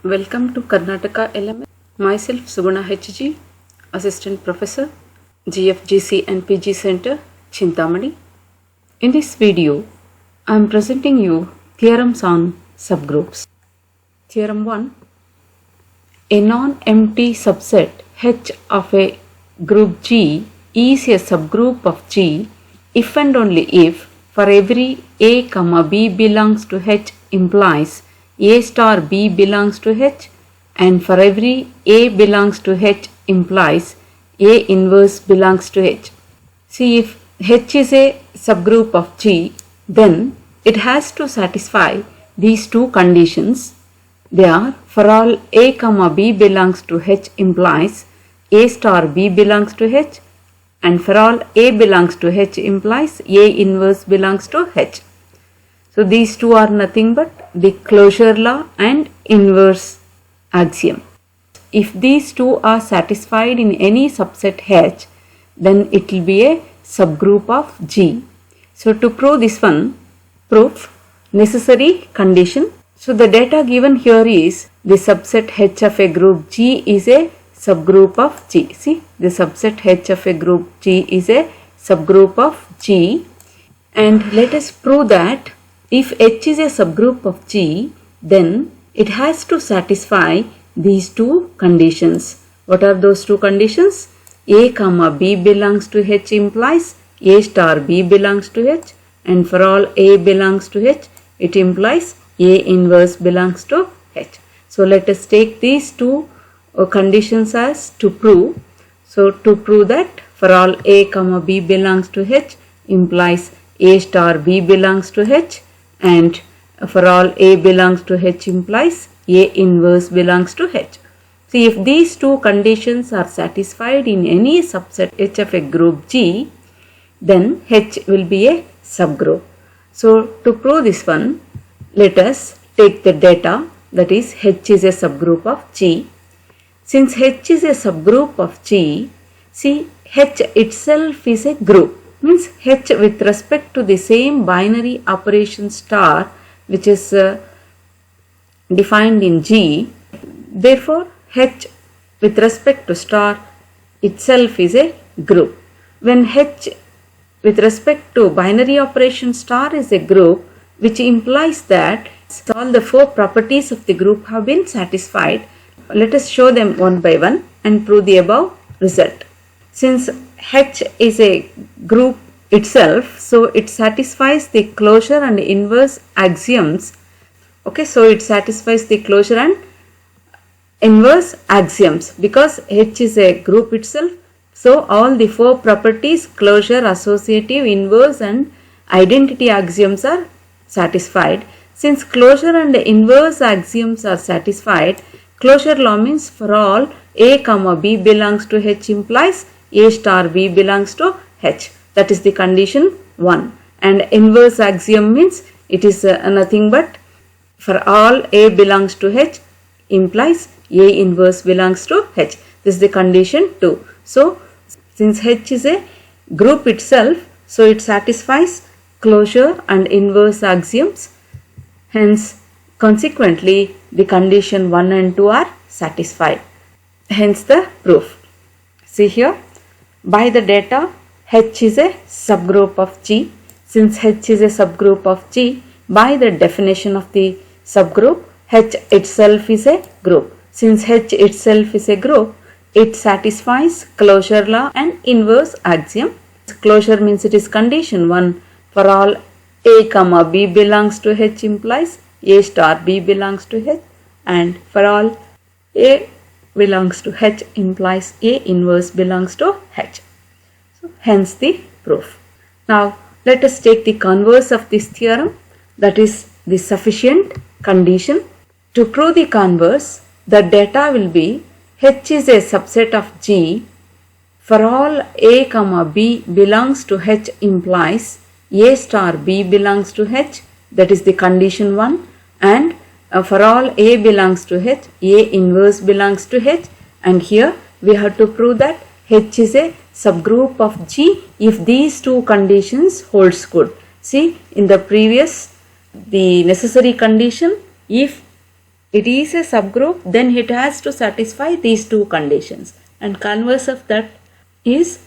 Welcome to Karnataka LMS. Myself Suguna HG, Assistant Professor, GFGC and PG Center, Chintamani. In this video, I am presenting you theorems on subgroups. Theorem 1. A non-empty subset H of a group G is a subgroup of G if and only if for every A, B belongs to H implies A star B belongs to H, and for every A belongs to H implies A inverse belongs to H. See, if H is a subgroup of G, then it has to satisfy these two conditions. They are, for all A, B belongs to H implies A star B belongs to H, and for all A belongs to H implies A inverse belongs to H. So these two are nothing but the closure law and inverse axiom. If these two are satisfied in any subset H, then it will be a subgroup of G. So to prove this one, proof, necessary condition. So the data given here is the subset H of a group G is a subgroup of G. See, the subset H of a group G is a subgroup of G, and let us prove that if H is a subgroup of G, then it has to satisfy these two conditions. What are those two conditions? A, B belongs to H implies A star B belongs to H, and for all A belongs to H, it implies A inverse belongs to H. So let us take these two conditions as to prove. So to prove that for all A, B belongs to H implies A star B belongs to H, and for all A belongs to H implies A inverse belongs to H. See, if these two conditions are satisfied in any subset H of a group G, then H will be a subgroup. So to prove this one, let us take the data, that is H is a subgroup of G. Since H is a subgroup of G, see, H itself is a group. Means H with respect to the same binary operation star which is defined in G. Therefore, H with respect to star itself is a group. When H with respect to binary operation star is a group, which implies that all the four properties of the group have been satisfied. Let us show them one by one and prove the above result. Since H is a group itself, so it satisfies the closure and inverse axioms. Okay, so it satisfies the closure and inverse axioms because H is a group itself. So all the four properties, closure, associative, inverse and identity axioms are satisfied. Since closure and inverse axioms are satisfied, closure law means for all A, B belongs to H implies A star B belongs to H. That is the condition 1. And inverse axiom means it is nothing but for all A belongs to H implies A inverse belongs to H. This is the condition 2. So since H is a group itself, so it satisfies closure and inverse axioms. Hence, consequently, the condition 1 and 2 are satisfied. Hence the proof. See here, by the data, H is a subgroup of G. Since H is a subgroup of G, by the definition of the subgroup, H itself is a group. Since H itself is a group, it satisfies closure law and inverse axiom. Closure means it is condition 1. For all A, B belongs to H implies A star B belongs to H, and for all A belongs to H implies A inverse belongs to H. So hence the proof. Now let us take the converse of this theorem, that is the sufficient condition. To prove the converse, the data will be H is a subset of G. For all A, B belongs to H implies A star B belongs to H, that is the condition 1, and for all A belongs to H, A inverse belongs to H, and here we have to prove that H is a subgroup of G if these two conditions holds good. See, in the previous, the necessary condition, if it is a subgroup, then it has to satisfy these two conditions. And converse of that is,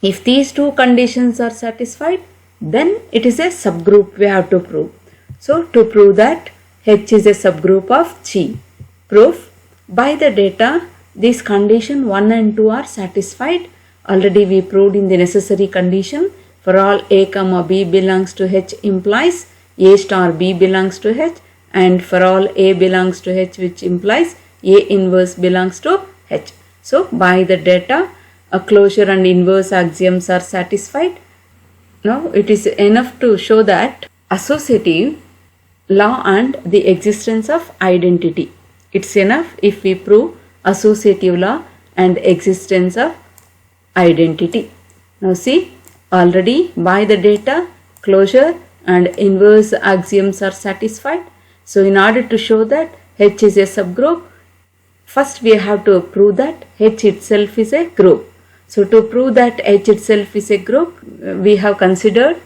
if these two conditions are satisfied, then it is a subgroup we have to prove. So to prove that H is a subgroup of G, proof: by the data these condition 1 and 2 are satisfied. Already we proved in the necessary condition, for all A comma B belongs to H implies A star B belongs to H, and for all A belongs to H, which implies A inverse belongs to H. So by the data a closure and inverse axioms are satisfied. Now it is enough to show that associative law and the existence of identity. It's enough if we prove associative law and existence of identity. Now see, already by the data closure and inverse axioms are satisfied. So in order to show that H is a subgroup, first we have to prove that H itself is a group. So to prove that H itself is a group, we have considered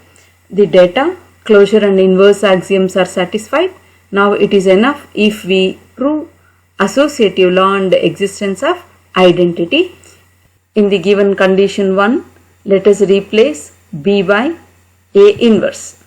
the data, closure and inverse axioms are satisfied. Now it is enough if we prove associative law and existence of identity. In the given condition 1, let us replace B by A inverse.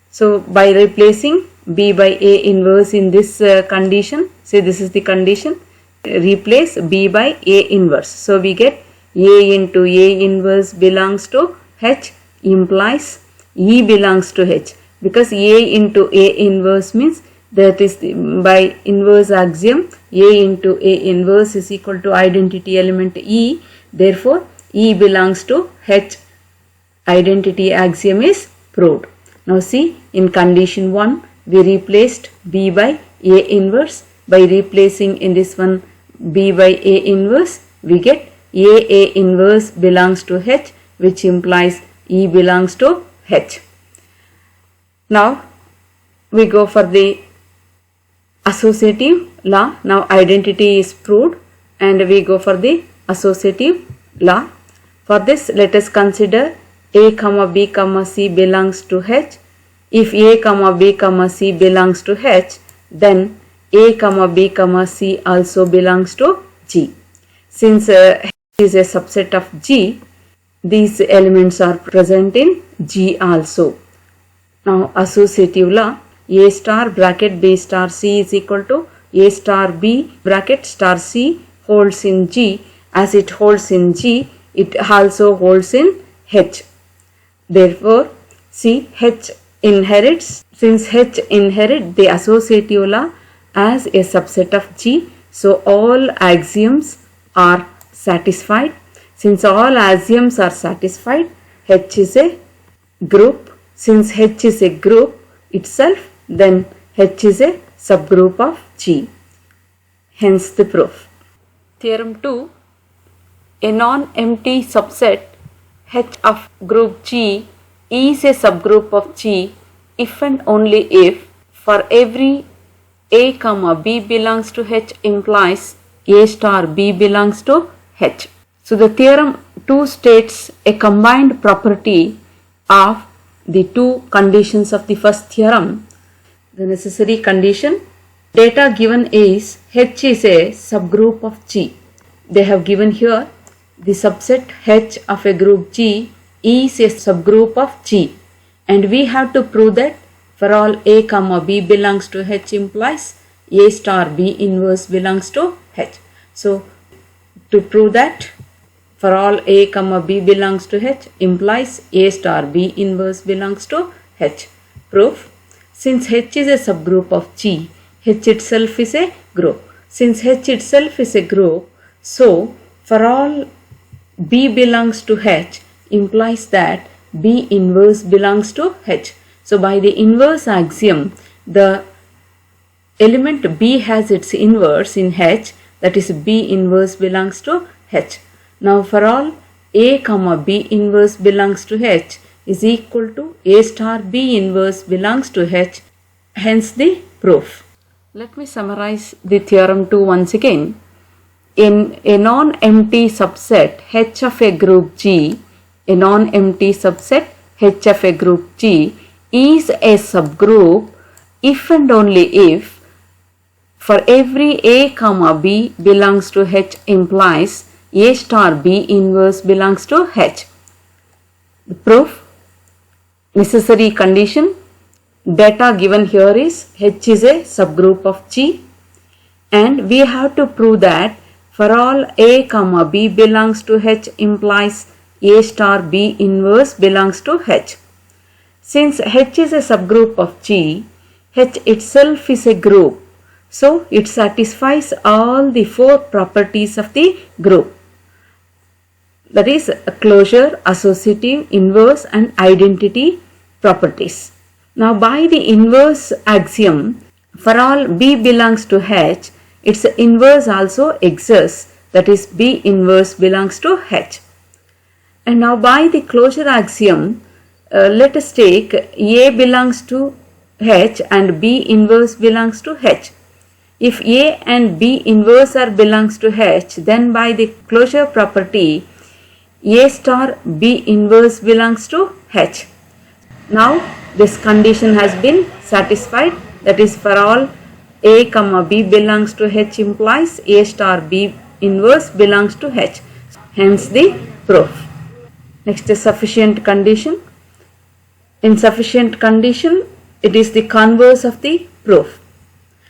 So by replacing B by A inverse in this condition, say this is the condition, replace B by A inverse. So we get A into A inverse belongs to H implies E belongs to H, because A into A inverse means that is by inverse axiom A into A inverse is equal to identity element E. Therefore E belongs to H. Identity axiom is proved. Now see, in condition 1 we replaced B by A inverse. By replacing in this one B by A inverse, we get A inverse belongs to H, which implies E belongs to H. Now we go for the associative law. Now identity is proved and we go for the associative law. For this, let us consider A comma B comma C belongs to H. If A comma B comma C belongs to H, then A comma B comma C also belongs to G. Since H is a subset of G, these elements are present in G also. Now associative law, A star bracket B star C is equal to A star B bracket star C holds in G. As it holds in G, it also holds in H. Therefore, see, H inherits, since H inherits the associative law as a subset of G, so all axioms are satisfied. Since all axioms are satisfied, H is a group. Since H is a group itself, then H is a subgroup of G. Hence the proof. Theorem 2. A non-empty subset H of group G is a subgroup of G if and only if for every A comma B belongs to H implies A star B belongs to H. So the theorem 2 states a combined property of the two conditions of the first theorem. The necessary condition, data given is H is a subgroup of G. They have given here the subset H of a group G is a subgroup of G, and we have to prove that for all A comma B belongs to H implies A star B inverse belongs to H. So to prove that for all A comma B belongs to H implies A star B inverse belongs to H. Proof: since H is a subgroup of G, H itself is a group. Since H itself is a group, so for all B belongs to H implies that B inverse belongs to H. So by the inverse axiom, the element B has its inverse in H, that is B inverse belongs to H. Now for all A comma B inverse belongs to H is equal to A star B inverse belongs to H, hence the proof. Let me summarize the theorem 2 once again. In a non-empty subset H of a group G, a non-empty subset H of a group G is a subgroup if and only if for every A comma B belongs to H implies A star B inverse belongs to H. The proof, necessary condition, data given here is H is a subgroup of G, and we have to prove that for all A comma B belongs to H implies A star B inverse belongs to H. Since H is a subgroup of G, H itself is a group, so it satisfies all the four properties of the group. That is closure, associative, inverse and identity properties. Now by the inverse axiom, for all B belongs to H, its inverse also exists, that is B inverse belongs to H. And now by the closure axiom, let us take A belongs to H and B inverse belongs to H. If A and B inverse are belongs to H, then by the closure property, A star B inverse belongs to H. Now this condition has been satisfied, that is for all A comma B belongs to H implies A star B inverse belongs to H. Hence the proof. Next is sufficient condition. In sufficient condition, it is the converse of the proof.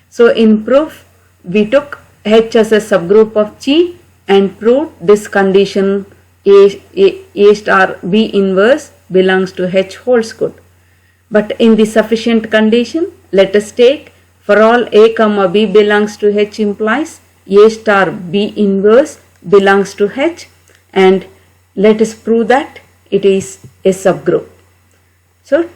So in proof, we took H as a subgroup of G and proved this condition A star B inverse belongs to H holds good. But in the sufficient condition, let us take for all A comma B belongs to H implies A star B inverse belongs to H, and let us prove that it is a subgroup. So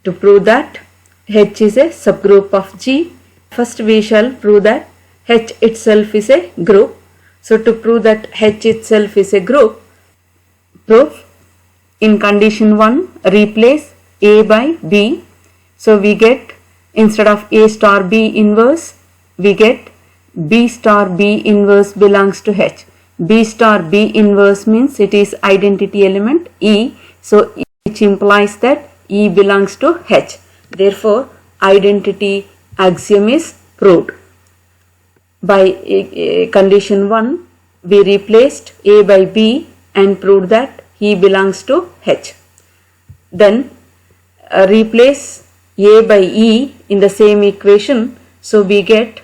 to prove that H is a subgroup of G, first we shall prove that H itself is a group. So to prove that H itself is a group, proof, in condition 1 replace A by B. So we get, instead of A star B inverse, we get B star B inverse belongs to H. B star B inverse means it is identity element E, so which implies that E belongs to H. Therefore identity axiom is proved. By condition 1 we replaced A by B and proved that E belongs to H. Then replace A by E in the same equation, so we get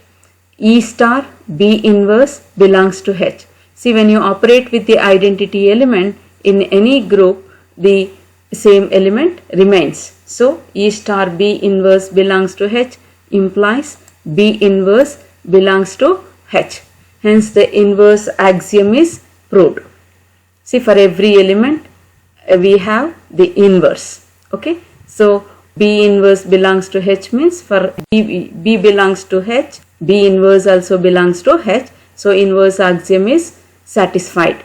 E star B inverse belongs to H. See, when you operate with the identity element in any group, the same element remains. So E star B inverse belongs to H implies B inverse belongs to H. Hence the inverse axiom is proved. See, for every element we have the inverse. Okay. So B inverse belongs to H means for B belongs to H, B inverse also belongs to H. So inverse axiom is satisfied.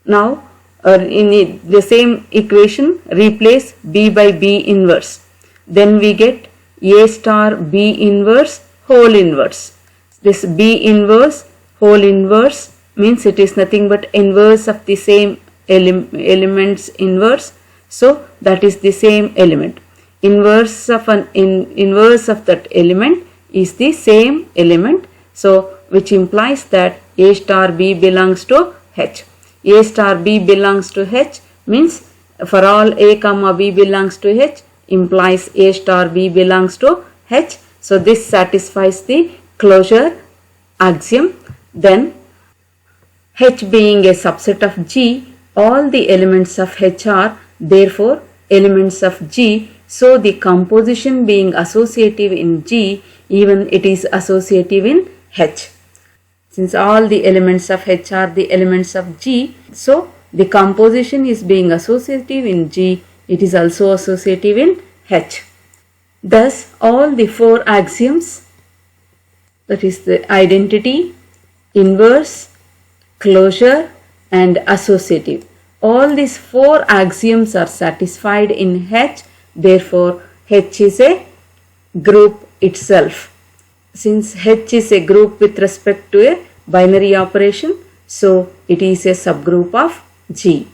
Now in the same equation replace B by B inverse. Then we get A star B inverse whole inverse. This B inverse whole inverse means it is nothing but inverse of the same elements inverse. So that is the same element. Inverse of inverse of that element is the same element. So which implies that A star B belongs to H. A star B belongs to H means for all A comma B belongs to H implies A star B belongs to H. So this satisfies the closure axiom. Then H being a subset of G, all the elements of H are therefore elements of G. So the composition being associative in G, even it is associative in H. Since all the elements of H are the elements of G, so the composition is being associative in G, it is also associative in H. Thus all the four axioms, that is the identity, inverse, closure and associative, all these four axioms are satisfied in H. Therefore H is a group itself. Since H is a group with respect to a binary operation, so it is a subgroup of G.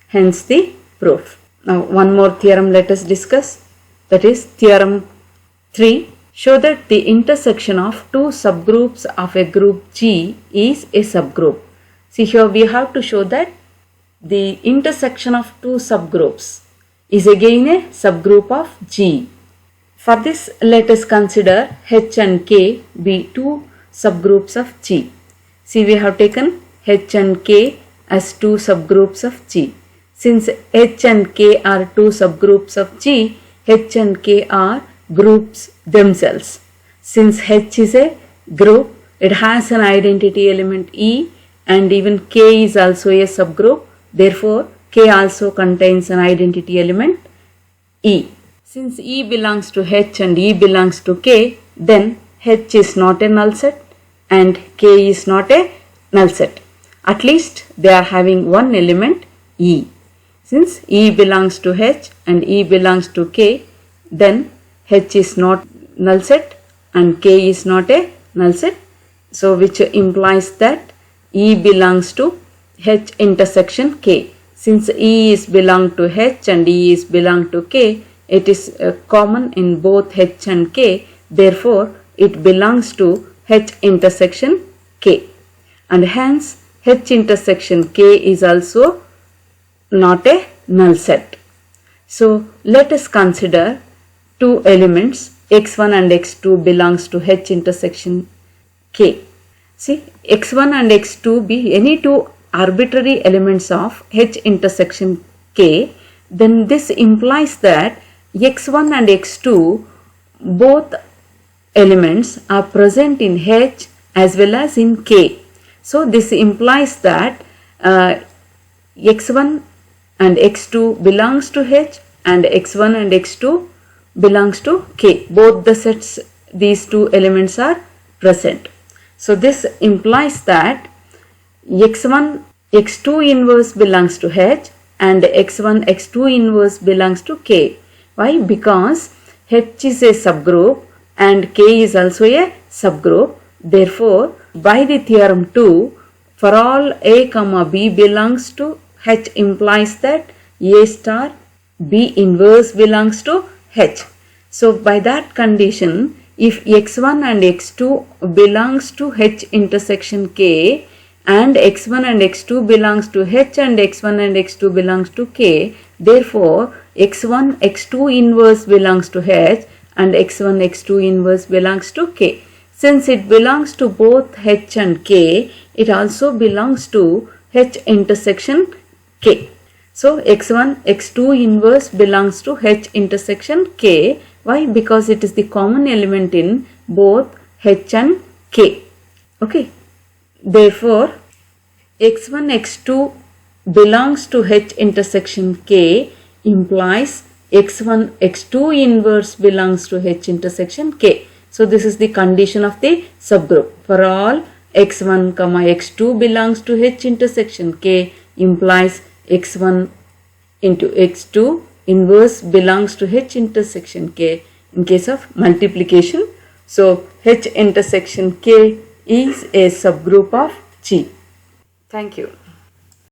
Hence the proof. Now one more theorem let us discuss, that is theorem 3. Show that the intersection of two subgroups of a group G is a subgroup. See, here we have to show that the intersection of two subgroups is again a subgroup of G. For this, let us consider H and K be two subgroups of G. See, we have taken H and K as two subgroups of G. Since H and K are two subgroups of G, H and K are groups themselves. Since H is a group, it has an identity element E, and even K is also a subgroup. Therefore, K also contains an identity element E. Since E belongs to H and E belongs to K, then H is not a null set and K is not a null set. At least they are having one element E. Since E belongs to H and E belongs to K, then H is not null set and K is not a null set. So which implies that E belongs to H intersection K. Since E is belong to H and E is belong to K, it is common in both H and K. Therefore, it belongs to H intersection K. And hence, H intersection K is also not a null set. So, let us consider two elements x1 and x2 belongs to H intersection K. See, x1 and x2 be any two arbitrary elements of H intersection K, then this implies that x1 and x2 both elements are present in H as well as in K. So this implies that x1 and x2 belongs to H and x1 and x2 belongs to K. Both the sets, these two elements are present. So this implies that x1 x2 inverse belongs to H and x1 x2 inverse belongs to K. Why? Because H is a subgroup and K is also a subgroup. Therefore, by the theorem 2, for all A comma B belongs to H implies that A star B inverse belongs to H. So by that condition, if x1 and x2 belongs to H intersection K and x1 and x2 belongs to H and x1 and x2 belongs to K, therefore x1 x2 inverse belongs to H and x1 x2 inverse belongs to K. Since it belongs to both H and K, it also belongs to H intersection K. So x1 x2 inverse belongs to H intersection K. Why? Because it is the common element in both H and K. Okay. Therefore, x1 x2 belongs to H intersection K implies x1 x2 inverse belongs to H intersection K. So this is the condition of the subgroup. For all x1 comma x2 belongs to H intersection K implies x1 into x2 inverse belongs to H intersection K in case of multiplication. So H intersection K is a subgroup of G. Thank you.